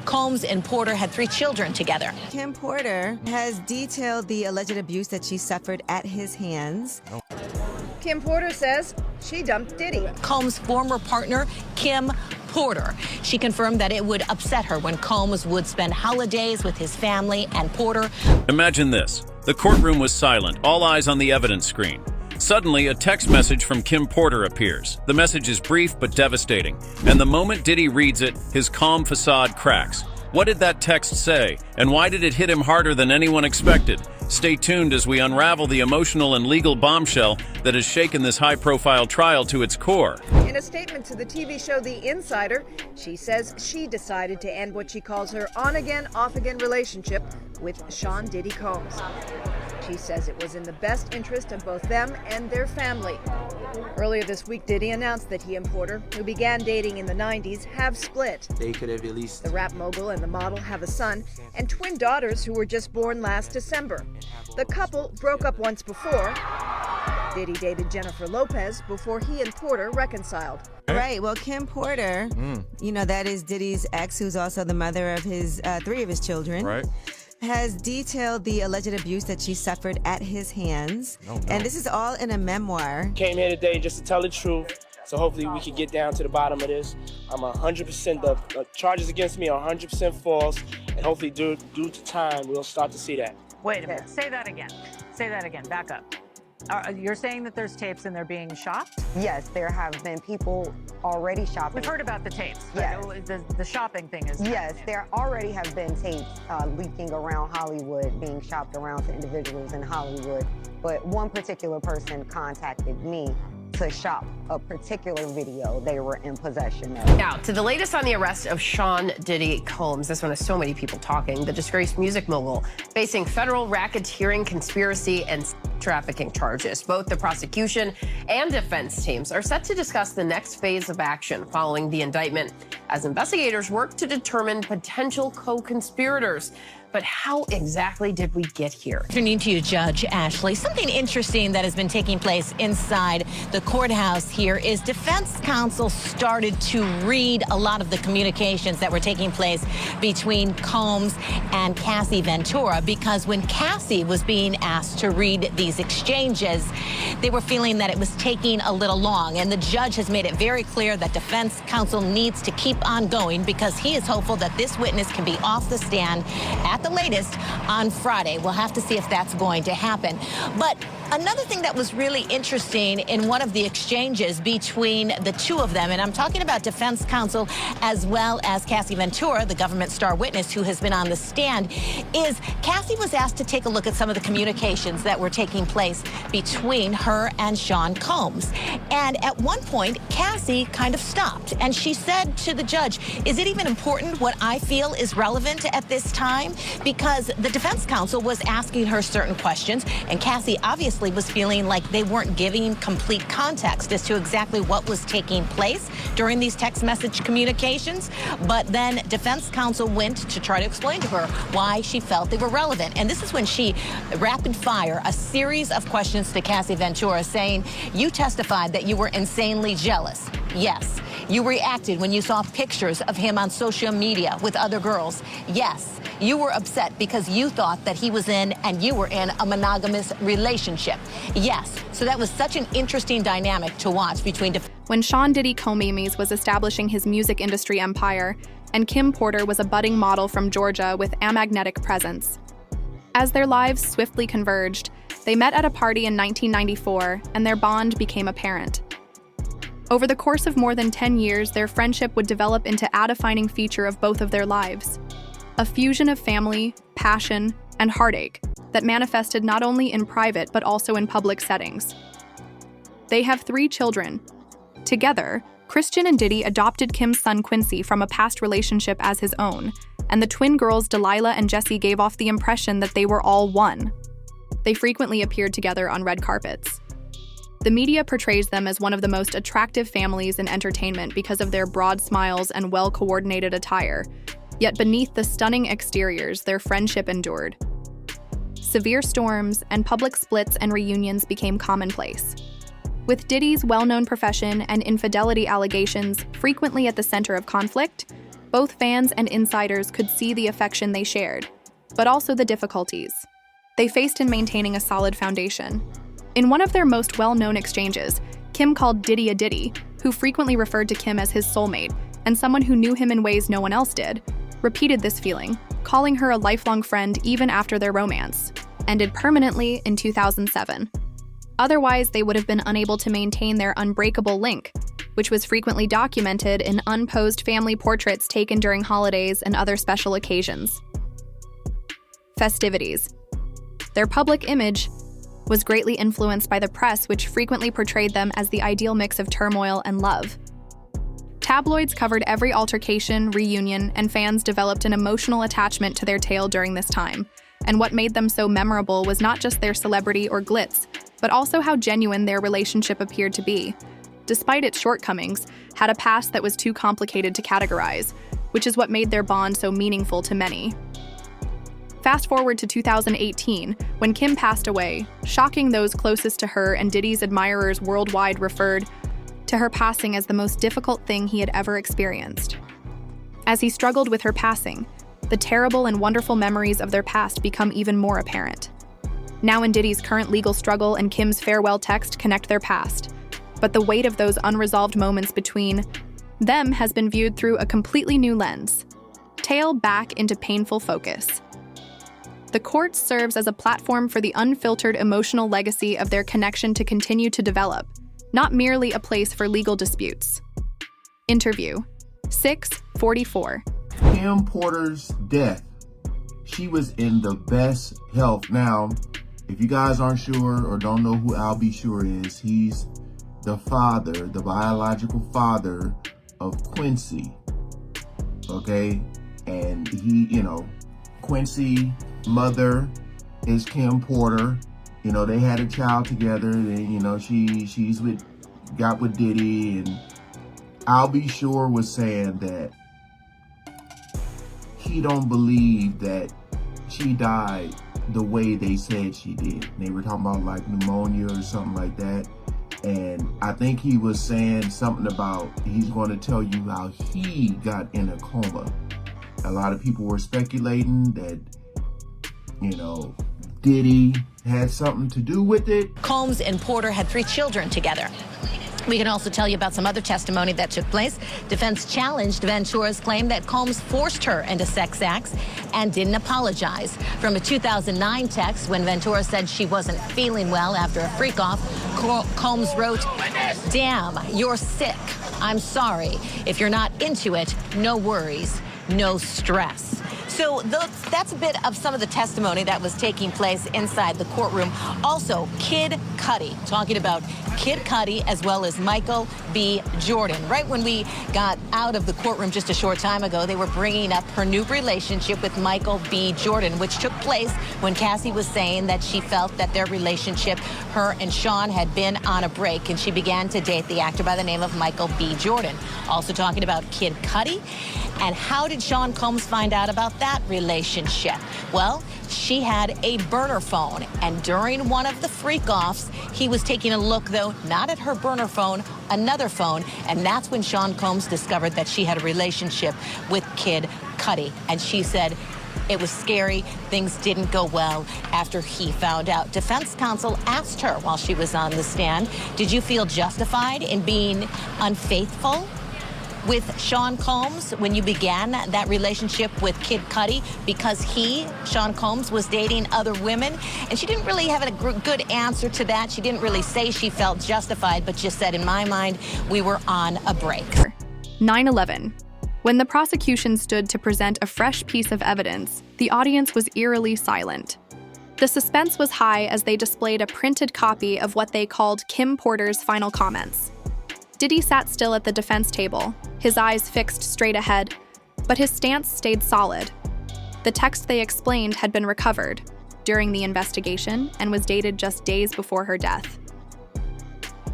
Combs and Porter had 3 children together. Kim Porter has detailed the alleged abuse that she suffered at his hands. Kim Porter says she dumped Diddy. Combs' former partner, Kim Porter. She confirmed that it would upset her when Combs would spend holidays with his family and Porter. Imagine this. The courtroom was silent, all eyes on the evidence screen. Suddenly, a text message from Kim Porter appears. The message is brief but devastating, and the moment Diddy reads it, his calm facade cracks. What did that text say, and why did it hit him harder than anyone expected? Stay tuned as we unravel the emotional and legal bombshell that has shaken this high-profile trial to its core. In a statement to the TV show The Insider, she says she decided to end what she calls her on-again, off-again relationship with Sean Diddy Combs. She says it was in the best interest of both them and their family. Earlier this week, Diddy announced that he and Porter, who began dating in the 90s, have split. They could have released. The rap mogul and the model have a son and twin daughters who were just born last December. The couple broke up once before. Diddy dated Jennifer Lopez before he and Porter reconciled. Right. Well, Kim Porter, that is Diddy's ex, who's also the mother of his 3 of his children. Right. Has detailed the alleged abuse that she suffered at his hands. Oh, no. And this is all in a memoir. Came here today just to tell the truth. So hopefully we can get down to the bottom of this. I'm 100%, the charges against me are 100% false. And hopefully due to time, we'll start to see that. Wait a minute, say that again. Say that again, back up. You're saying that there's tapes and they're being shopped? Yes, there have been people already shopping. We've heard about the tapes, but Yes. the shopping thing is... Yes, there already have been tapes leaking around Hollywood, being shopped around to individuals in Hollywood. But one particular person contacted me to shop a particular video they were in possession of. Now, to the latest on the arrest of Sean Diddy Combs. This one has so many people talking. The disgraced music mogul facing federal racketeering, conspiracy, and trafficking charges. Both the prosecution and defense teams are set to discuss the next phase of action following the indictment as investigators work to determine potential co-conspirators. But how exactly did we get here? Afternoon to you, Judge Ashley. Something interesting that has been taking place inside the courthouse here is defense counsel started to read a lot of the communications that were taking place between Combs and Cassie Ventura, because when Cassie was being asked to read these exchanges, they were feeling that it was taking a little long. And the judge has made it very clear that defense counsel needs to keep on going because he is hopeful that this witness can be off the stand at the latest on Friday. We'll have to see if that's going to happen. But another thing that was really interesting in one of the exchanges between the two of them, and I'm talking about defense counsel as well as Cassie Ventura, the government star witness who has been on the stand, is Cassie was asked to take a look at some of the communications that were taking place between her and Sean Combs. And at one point, Cassie kind of stopped and she said to the judge, is it even important what I feel is relevant at this time? Because the defense counsel was asking her certain questions, and Cassie obviously was feeling like they weren't giving complete context as to exactly what was taking place during these text message communications. But then defense counsel went to try to explain to her why she felt they were relevant. And this is when she rapid fire a series of questions to Cassie Ventura saying, you testified that you were insanely jealous. Yes. You reacted when you saw pictures of him on social media with other girls. Yes. You were upset because you thought that he was in and you were in a monogamous relationship. Yes. So that was such an interesting dynamic to watch between... When Sean Diddy Combs was establishing his music industry empire, and Kim Porter was a budding model from Georgia with a magnetic presence. As their lives swiftly converged, they met at a party in 1994, and their bond became apparent. Over the course of more than 10 years, their friendship would develop into a defining feature of both of their lives. A fusion of family, passion, and heartache that manifested not only in private but also in public settings. They have 3 children. Together, Christian and Diddy adopted Kim's son Quincy from a past relationship as his own, and the twin girls Delilah and Jessie gave off the impression that they were all one. They frequently appeared together on red carpets. The media portrays them as one of the most attractive families in entertainment because of their broad smiles and well-coordinated attire, yet beneath the stunning exteriors, their friendship endured. Severe storms and public splits and reunions became commonplace. With Diddy's well-known profession and infidelity allegations frequently at the center of conflict, Both fans and insiders could see the affection they shared, but also the difficulties they faced in maintaining a solid foundation. In one of their most well-known exchanges, Kim called Diddy a Diddy, who frequently referred to Kim as his soulmate, and someone who knew him in ways no one else did, repeated this feeling, calling her a lifelong friend even after their romance ended permanently in 2007. Otherwise, they would have been unable to maintain their unbreakable link, which was frequently documented in unposed family portraits taken during holidays and other special occasions. Festivities. Their public image was greatly influenced by the press, which frequently portrayed them as the ideal mix of turmoil and love. Tabloids covered every altercation, reunion, and fans developed an emotional attachment to their tale during this time. And what made them so memorable was not just their celebrity or glitz, but also how genuine their relationship appeared to be. Despite its shortcomings, had a past that was too complicated to categorize, which is what made their bond so meaningful to many. Fast forward to 2018, when Kim passed away, shocking those closest to her, and Diddy's admirers worldwide referred to her passing as the most difficult thing he had ever experienced. As he struggled with her passing, the terrible and wonderful memories of their past become even more apparent. Now in Diddy's current legal struggle and Kim's farewell text connect their past, but the weight of those unresolved moments between them has been viewed through a completely new lens. Tale back into painful focus. The court serves as a platform for the unfiltered emotional legacy of their connection to continue to develop, not merely a place for legal disputes. Interview 644. Kim Porter's death, she was in the best health. Now, if you guys aren't sure or don't know who Al B. Sure is, he's the father, the biological father of Quincy. Okay? And he, Quincy mother is Kim Porter. They had a child together. And, she's got with Diddy, and Al B. Sure was saying that he don't believe that she died the way they said she did. They were talking about like pneumonia or something like that. And I think he was saying something about he's going to tell you how he got in a coma. A lot of people were speculating that, Diddy had something to do with it. Combs and Porter had 3 children together. We can also tell you about some other testimony that took place. Defense challenged Ventura's claim that Combs forced her into sex acts and didn't apologize. From a 2009 text when Ventura said she wasn't feeling well after a freak-off, Combs wrote, "Damn, you're sick. I'm sorry. If you're not into it, no worries, no stress." So that's a bit of some of the testimony that was taking place inside the courtroom. Also, Kid Cudi, talking about Kid Cudi as well as Michael B. Jordan. Right when we got out of the courtroom just a short time ago, they were bringing up her new relationship with Michael B. Jordan, which took place when Cassie was saying that she felt that their relationship, her and Sean, had been on a break, and she began to date the actor by the name of Michael B. Jordan. Also talking about Kid Cudi. And how did Sean Combs find out about that relationship? Well, she had a burner phone, and during one of the freak-offs, he was taking a look, though, not at her burner phone, another phone, and that's when Sean Combs discovered that she had a relationship with Kid Cudi. And she said it was scary, things didn't go well after he found out. Defense counsel asked her while she was on the stand, did you feel justified in being unfaithful with Sean Combs when you began that relationship with Kid Cudi, because Sean Combs, was dating other women? And she didn't really have a good answer to that. She didn't really say she felt justified, but just said, in my mind, we were on a break. 9/11. When the prosecution stood to present a fresh piece of evidence, the audience was eerily silent. The suspense was high as they displayed a printed copy of what they called Kim Porter's final comments. Diddy sat still at the defense table, his eyes fixed straight ahead, but his stance stayed solid. The text they explained had been recovered during the investigation and was dated just days before her death.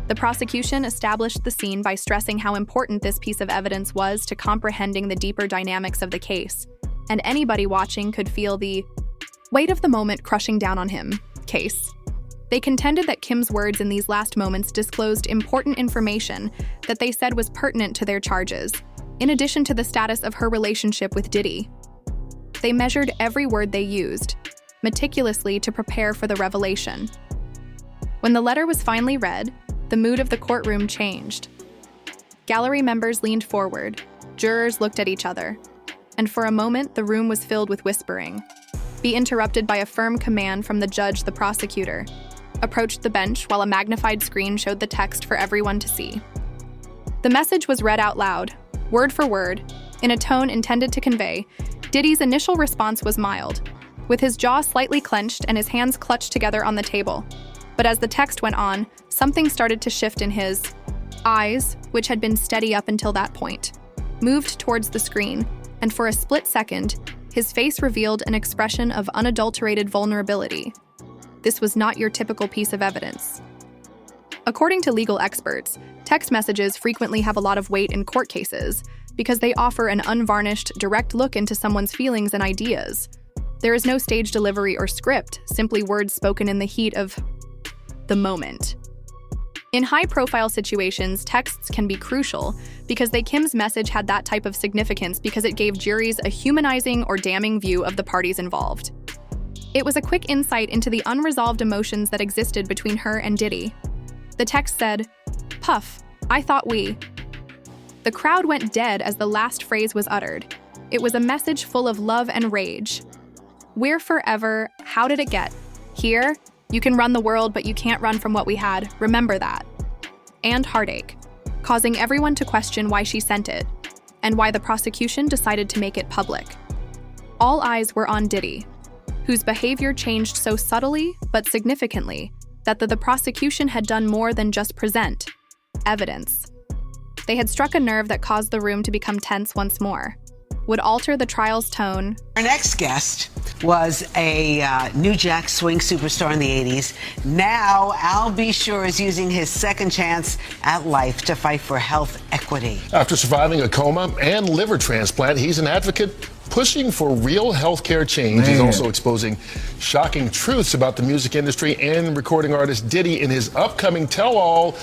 The prosecution established the scene by stressing how important this piece of evidence was to comprehending the deeper dynamics of the case, and anybody watching could feel the weight of the moment crushing down on him case. They contended that Kim's words in these last moments disclosed important information that they said was pertinent to their charges, in addition to the status of her relationship with Diddy. They measured every word they used, meticulously to prepare for the revelation. When the letter was finally read, the mood of the courtroom changed. Gallery members leaned forward, jurors looked at each other, and for a moment the room was filled with whispering, be interrupted by a firm command from the judge. The prosecutor approached the bench while a magnified screen showed the text for everyone to see. The message was read out loud, word for word, in a tone intended to convey. Diddy's initial response was mild, with his jaw slightly clenched and his hands clutched together on the table. But as the text went on, something started to shift in his eyes, which had been steady up until that point, moved towards the screen, and for a split second, his face revealed an expression of unadulterated vulnerability. This was not your typical piece of evidence. According to legal experts, text messages frequently have a lot of weight in court cases because they offer an unvarnished, direct look into someone's feelings and ideas. There is no stage delivery or script, simply words spoken in the heat of the moment. In high-profile situations, texts can be crucial because Kim's message had that type of significance because it gave juries a humanizing or damning view of the parties involved. It was a quick insight into the unresolved emotions that existed between her and Diddy. The text said, "Puff, I thought we." The crowd went dead as the last phrase was uttered. It was a message full of love and rage. We're forever. How did it get here? You can run the world, but you can't run from what we had. Remember that. And heartache, causing everyone to question why she sent it, and why the prosecution decided to make it public. All eyes were on Diddy, whose behavior changed so subtly but significantly that the prosecution had done more than just present evidence. They had struck a nerve that caused the room to become tense once more, would alter the trial's tone. Our next guest was a New Jack Swing superstar in the 80s. Now, Al B. Sure is using his second chance at life to fight for health equity. After surviving a coma and liver transplant, he's an advocate pushing for real healthcare change. Man. He's also exposing shocking truths about the music industry and recording artist Diddy in his upcoming tell-all,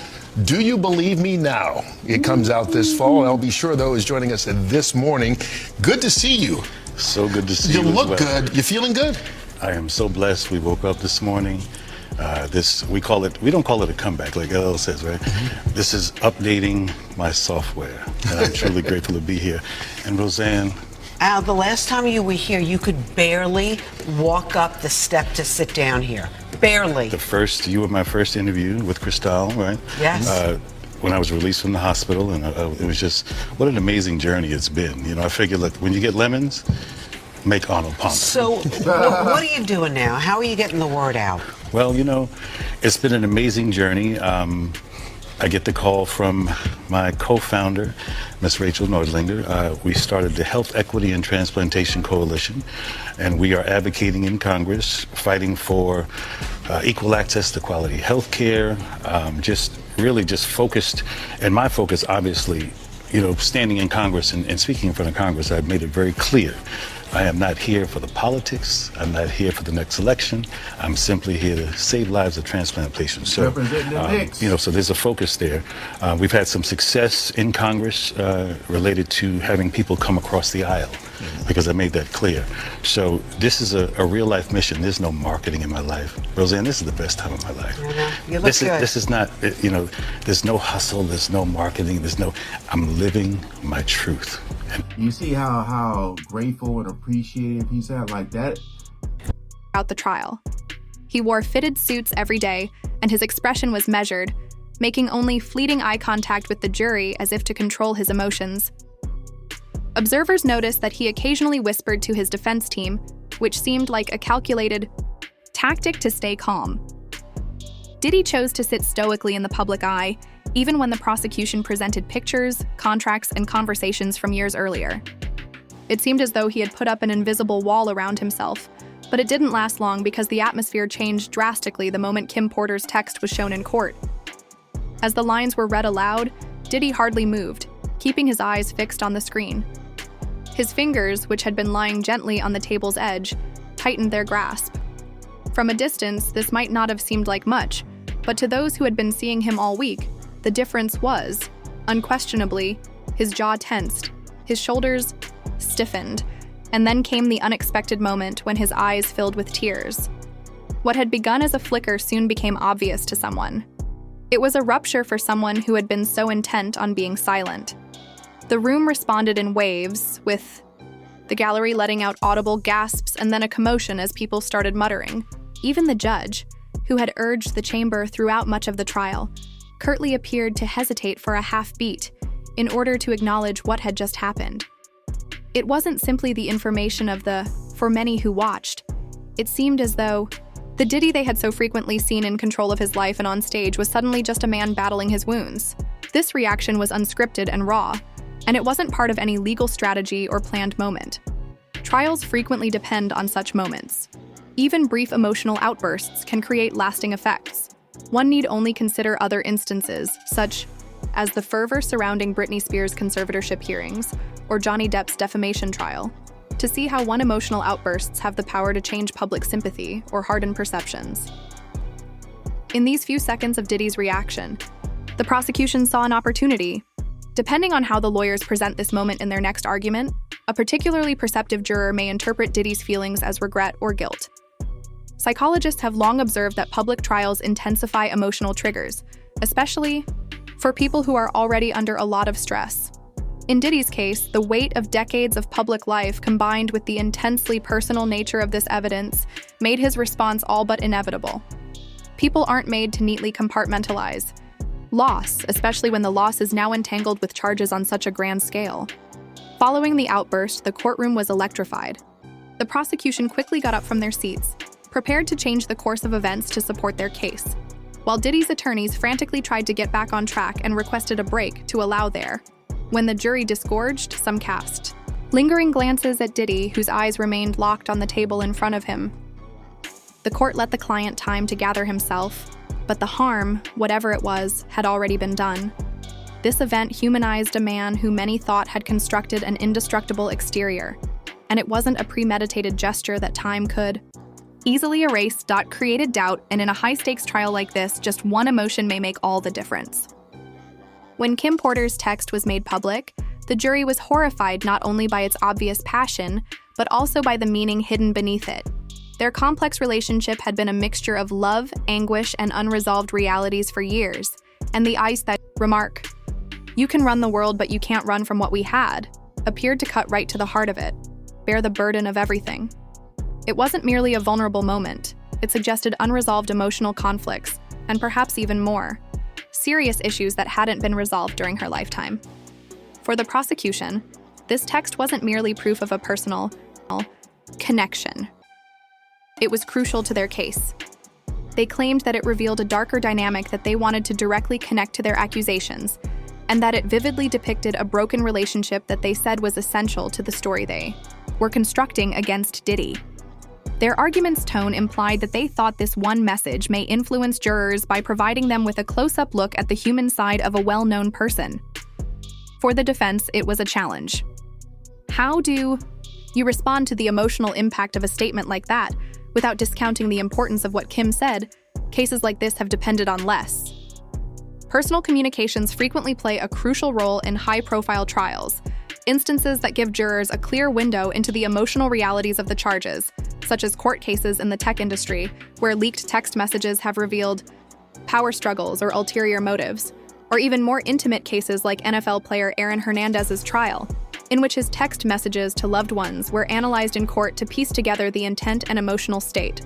Do You Believe Me Now? It comes out this fall. Al B. Sure, though, is joining us this morning. Good to see you. So good to see you. You look as well. good. You feeling good? I am so blessed. We woke up this morning. We don't call it a comeback like LL says, right? Mm-hmm. This is updating my software. And I'm truly grateful to be here. And Roseanne. Al, the last time you were here, you could barely walk up the step to sit down here. Barely. You were my first interview with Cristal, right? Yes. When I was released from the hospital, and it was just, what an amazing journey it's been. You know, I figured, look, when you get lemons, make Arnold Palmer. So, what are you doing now? How are you getting the word out? Well, you know, it's been an amazing journey. I get the call from my co-founder, Ms. Rachel Nordlinger. We started the Health Equity and Transplantation Coalition, and we are advocating in Congress, fighting for equal access to quality health care, just focused, and my focus, obviously, you know, standing in Congress and speaking in front of Congress, I've made it very clear. I am not here for the politics. I'm not here for the next election. I'm simply here to save lives of transplant patients. So, you know, so there's a focus there. We've had some success in Congress related to having people come across the aisle, because I made that clear. So this is a real life mission. There's no marketing in my life. Roseanne, this is the best time of my life. You look good. This is not, you know, there's no hustle, there's no marketing, I'm living my truth. You see how grateful and appreciative he sounded like that? Throughout the trial. He wore fitted suits every day, and his expression was measured, making only fleeting eye contact with the jury as if to control his emotions. Observers noticed that he occasionally whispered to his defense team, which seemed like a calculated tactic to stay calm. Diddy chose to sit stoically in the public eye, even when the prosecution presented pictures, contracts, and conversations from years earlier. It seemed as though he had put up an invisible wall around himself, but it didn't last long because the atmosphere changed drastically the moment Kim Porter's text was shown in court. As the lines were read aloud, Diddy hardly moved, keeping his eyes fixed on the screen. His fingers, which had been lying gently on the table's edge, tightened their grasp. From a distance, this might not have seemed like much, but to those who had been seeing him all week, the difference was, unquestionably, his jaw tensed, His shoulders stiffened, and then came the unexpected moment when his eyes filled with tears. What had begun as a flicker soon became obvious to someone. It was a rupture for someone who had been so intent on being silent. The room responded in waves, with the gallery letting out audible gasps and then a commotion as people started muttering. Even the judge, who had urged the chamber throughout much of the trial, curtly appeared to hesitate for a half beat in order to acknowledge what had just happened. It wasn't simply the information of the for many who watched. It seemed as though the Diddy they had so frequently seen in control of his life and on stage was suddenly just a man battling his wounds. This reaction was unscripted and raw, and it wasn't part of any legal strategy or planned moment. Trials frequently depend on such moments. Even brief emotional outbursts can create lasting effects. One need only consider other instances, such as the fervor surrounding Britney Spears' conservatorship hearings or Johnny Depp's defamation trial, to see how one emotional outbursts have the power to change public sympathy or harden perceptions. In these few seconds of Diddy's reaction, the prosecution saw an opportunity. Depending on how the lawyers present this moment in their next argument, a particularly perceptive juror may interpret Diddy's feelings as regret or guilt. Psychologists have long observed that public trials intensify emotional triggers, especially for people who are already under a lot of stress. In Diddy's case, the weight of decades of public life combined with the intensely personal nature of this evidence made his response all but inevitable. People aren't made to neatly compartmentalize loss, especially when the loss is now entangled with charges on such a grand scale. Following the outburst, the courtroom was electrified. The prosecution quickly got up from their seats, prepared to change the course of events to support their case, while Diddy's attorneys frantically tried to get back on track and requested a break to allow there. When the jury disgorged, some cast lingering glances at Diddy, whose eyes remained locked on the table in front of him. The court let the client time to gather himself, but the harm, whatever it was, had already been done. This event humanized a man who many thought had constructed an indestructible exterior, and it wasn't a premeditated gesture that time could easily erase. Created doubt, and in a high-stakes trial like this, just one emotion may make all the difference. When Kim Porter's text was made public, the jury was horrified not only by its obvious passion, but also by the meaning hidden beneath it. Their complex relationship had been a mixture of love, anguish, and unresolved realities for years, and the ice that remark, "You can run the world, but you can't run from what we had," appeared to cut right to the heart of it, bear the burden of everything. It wasn't merely a vulnerable moment. It suggested unresolved emotional conflicts, and perhaps even more, serious issues that hadn't been resolved during her lifetime. For the prosecution, this text wasn't merely proof of a personal connection. It was crucial to their case. They claimed that it revealed a darker dynamic that they wanted to directly connect to their accusations, and that it vividly depicted a broken relationship that they said was essential to the story they were constructing against Diddy. Their argument's tone implied that they thought this one message may influence jurors by providing them with a close-up look at the human side of a well-known person. For the defense, it was a challenge. How do you respond to the emotional impact of a statement like that without discounting the importance of what Kim said? Cases like this have depended on less. Personal communications frequently play a crucial role in high-profile trials, instances that give jurors a clear window into the emotional realities of the charges, such as court cases in the tech industry, where leaked text messages have revealed power struggles or ulterior motives, or even more intimate cases like NFL player Aaron Hernandez's trial, in which his text messages to loved ones were analyzed in court to piece together the intent and emotional state.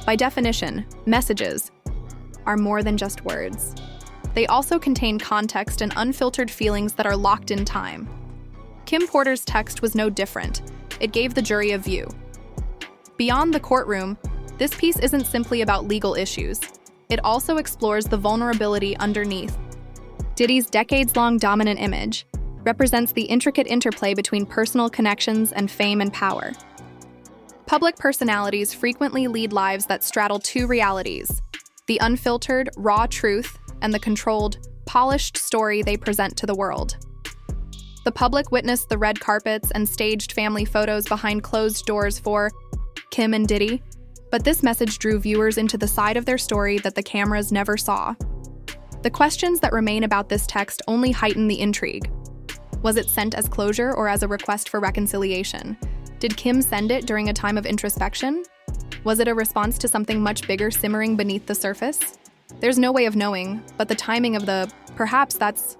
By definition, messages are more than just words. They also contain context and unfiltered feelings that are locked in time. Kim Porter's text was no different. It gave the jury a view. Beyond the courtroom, this piece isn't simply about legal issues. It also explores the vulnerability underneath. Diddy's decades-long dominant image represents the intricate interplay between personal connections and fame and power. Public personalities frequently lead lives that straddle two realities: the unfiltered, raw truth and the controlled, polished story they present to the world. The public witnessed the red carpets and staged family photos behind closed doors for Kim and Diddy, but this message drew viewers into the side of their story that the cameras never saw. The questions that remain about this text only heighten the intrigue. Was it sent as closure or as a request for reconciliation? Did Kim send it during a time of introspection? Was it a response to something much bigger simmering beneath the surface? There's no way of knowing, but the timing of perhaps that's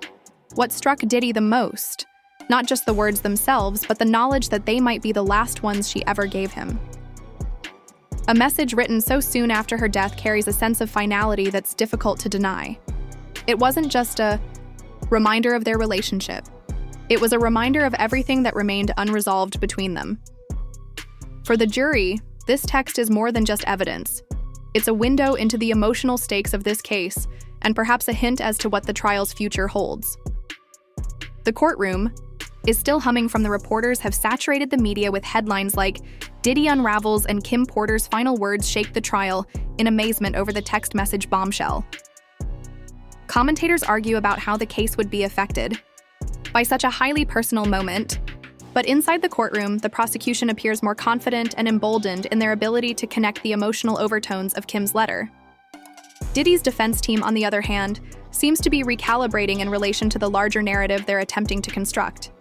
what struck Diddy the most. Not just the words themselves, but the knowledge that they might be the last ones she ever gave him. A message written so soon after her death carries a sense of finality that's difficult to deny. It wasn't just a reminder of their relationship. It was a reminder of everything that remained unresolved between them. For the jury, this text is more than just evidence. It's a window into the emotional stakes of this case, and perhaps a hint as to what the trial's future holds. The courtroom is still humming from the reporters have saturated the media with headlines like Diddy unravels and Kim Porter's final words shake the trial in amazement over the text message Bombshell. Commentators argue about how the case would be affected by such a highly personal moment, but inside the courtroom, the prosecution appears more confident and emboldened in their ability to connect the emotional overtones of Kim's letter. Diddy's defense team, on the other hand, seems to be recalibrating in relation to the larger narrative they're attempting to construct.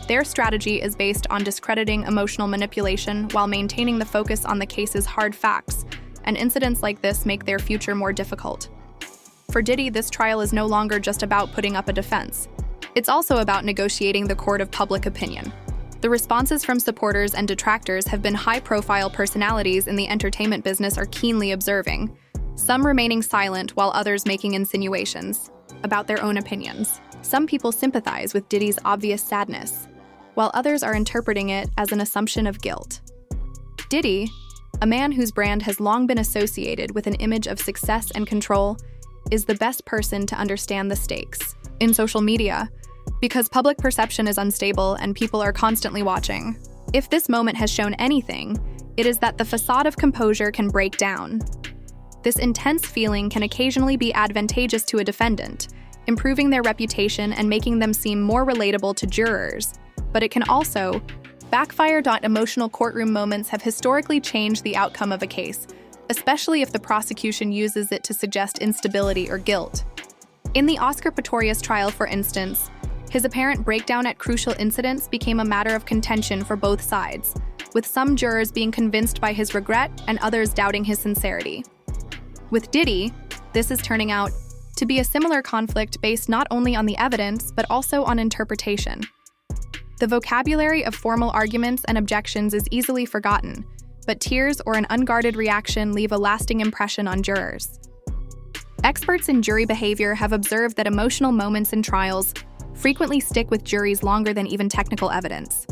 Their strategy is based on discrediting emotional manipulation while maintaining the focus on the case's hard facts, and incidents like this make their future more difficult. For Diddy, this trial is no longer just about putting up a defense. It's also about negotiating the court of public opinion. The responses from supporters and detractors have been high-profile personalities in the entertainment business are keenly observing, some remaining silent while others making insinuations about their own opinions. Some people sympathize with Diddy's obvious sadness, while others are interpreting it as an assumption of guilt. Diddy, a man whose brand has long been associated with an image of success and control, is the best person to understand the stakes in social media, because public perception is unstable and people are constantly watching. If this moment has shown anything, it is that the facade of composure can break down. This intense feeling can occasionally be advantageous to a defendant, improving their reputation and making them seem more relatable to jurors. But it can also backfire. Emotional courtroom moments have historically changed the outcome of a case, especially if the prosecution uses it to suggest instability or guilt. In the Oscar Pistorius trial, for instance, his apparent breakdown at crucial incidents became a matter of contention for both sides, with some jurors being convinced by his regret and others doubting his sincerity. With Diddy, this is turning out to be a similar conflict based not only on the evidence, but also on interpretation. The vocabulary of formal arguments and objections is easily forgotten, but tears or an unguarded reaction leave a lasting impression on jurors. Experts in jury behavior have observed that emotional moments in trials frequently stick with juries longer than even technical evidence.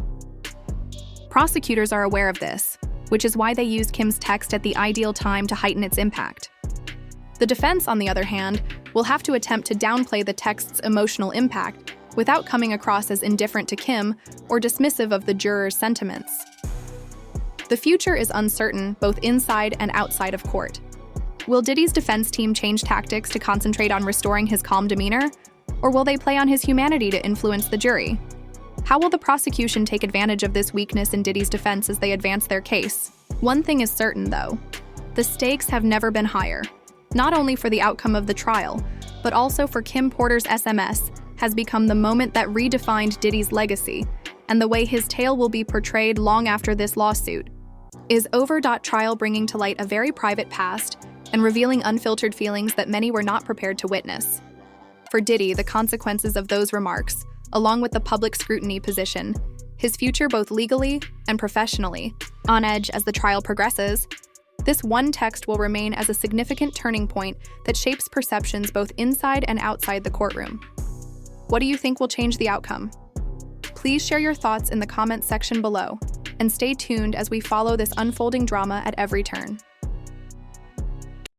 Prosecutors are aware of this, which is why they use Kim's text at the ideal time to heighten its impact. The defense, on the other hand, will have to attempt to downplay the text's emotional impact without coming across as indifferent to Kim or dismissive of the jurors' sentiments. The future is uncertain both inside and outside of court. Will Diddy's defense team change tactics to concentrate on restoring his calm demeanor, or will they play on his humanity to influence the jury? How will the prosecution take advantage of this weakness in Diddy's defense as they advance their case? One thing is certain, though. The stakes have never been higher, not only for the outcome of the trial, but also for Kim Porter's SMS has become the moment that redefined Diddy's legacy, and the way his tale will be portrayed long after this lawsuit is over. Trial bringing to light a very private past and revealing unfiltered feelings that many were not prepared to witness. For Diddy, the consequences of those remarks, along with the public scrutiny, position his future both legally and professionally on edge as the trial progresses. This one text will remain as a significant turning point that shapes perceptions both inside and outside the courtroom. What do you think will change the outcome? Please share your thoughts in the comments section below, and stay tuned as we follow this unfolding drama at every turn.